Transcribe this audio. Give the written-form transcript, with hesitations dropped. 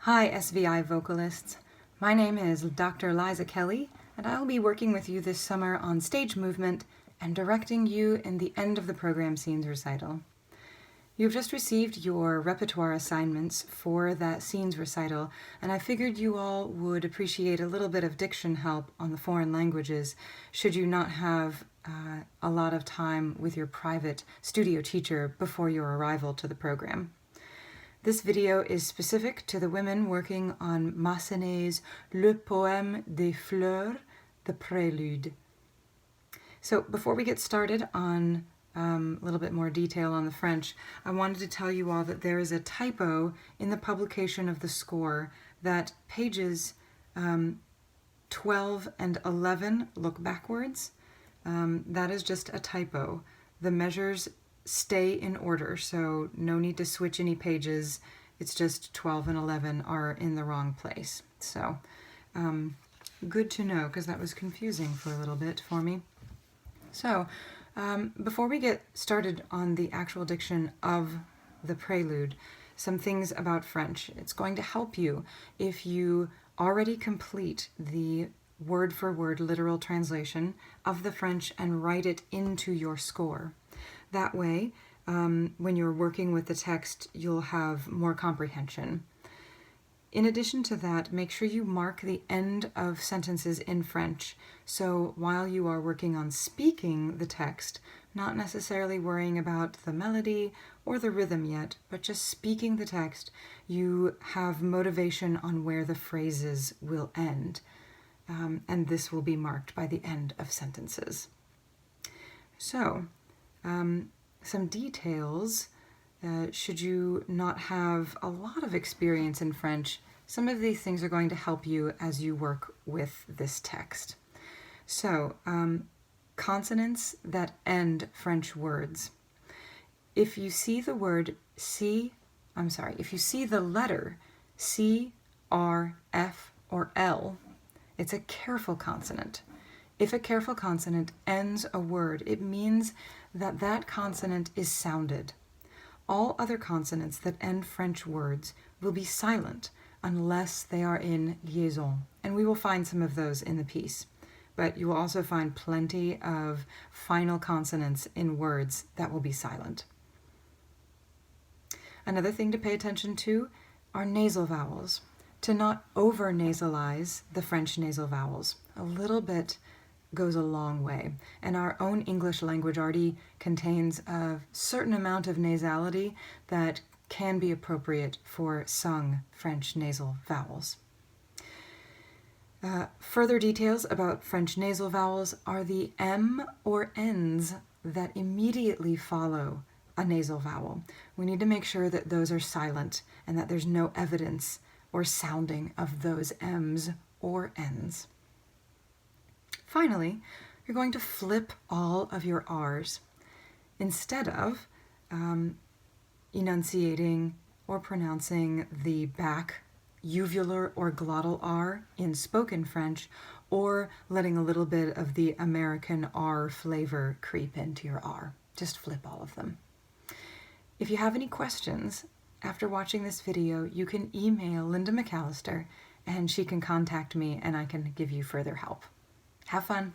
Hi SVI vocalists, my name is Dr. Liza Kelly and I will be working with you this summer on stage movement and directing you in the end of the program scenes recital. You've just received your repertoire assignments for that scenes recital, and I figured you all would appreciate a little bit of diction help on the foreign languages should you not have a lot of time with your private studio teacher before your arrival to the program. This video is specific to the women working on Massenet's Le Poème des Fleurs, the Prélude. So before we get started on a little bit more detail on the French, I wanted to tell you all that there is a typo in the publication of the score, that pages 12 and 11 look backwards. That is just a typo. The measures stay in order, so no need to switch any pages. It's just 12 and 11 are in the wrong place. So good to know, because that was confusing for a little bit for me. So before we get started on the actual diction of the prelude, some things about French. It's going to help you if you already complete the word-for-word literal translation of the French and write it into your score. That way, when you're working with the text, you'll have more comprehension. In addition to that, make sure you mark the end of sentences in French. So while you are working on speaking the text, not necessarily worrying about the melody or the rhythm yet, but just speaking the text, you have motivation on where the phrases will end. And this will be marked by the end of sentences. So, some details, should you not have a lot of experience in French, some of these things are going to help you as you work with this text. So, consonants that end French words. If you see the word if you see the letter C, R, F, or L, it's a careful consonant. If a careful consonant ends a word, it means that that consonant is sounded. All other consonants that end French words will be silent unless they are in liaison, and we will find some of those in the piece. But you will also find plenty of final consonants in words that will be silent. Another thing to pay attention to are nasal vowels. To not over-nasalize the French nasal vowels. A little bit goes a long way, and our own English language already contains a certain amount of nasality that can be appropriate for sung French nasal vowels. Further details about French nasal vowels are the M or N's that immediately follow a nasal vowel. We need to make sure that those are silent and that there's no evidence or sounding of those M's or N's. Finally, you're going to flip all of your R's. Instead of enunciating or pronouncing the back uvular or glottal R in spoken French, or letting a little bit of the American R flavor creep into your R. Just flip all of them. If you have any questions after watching this video, you can email Linda McAllister and she can contact me and I can give you further help. Have fun!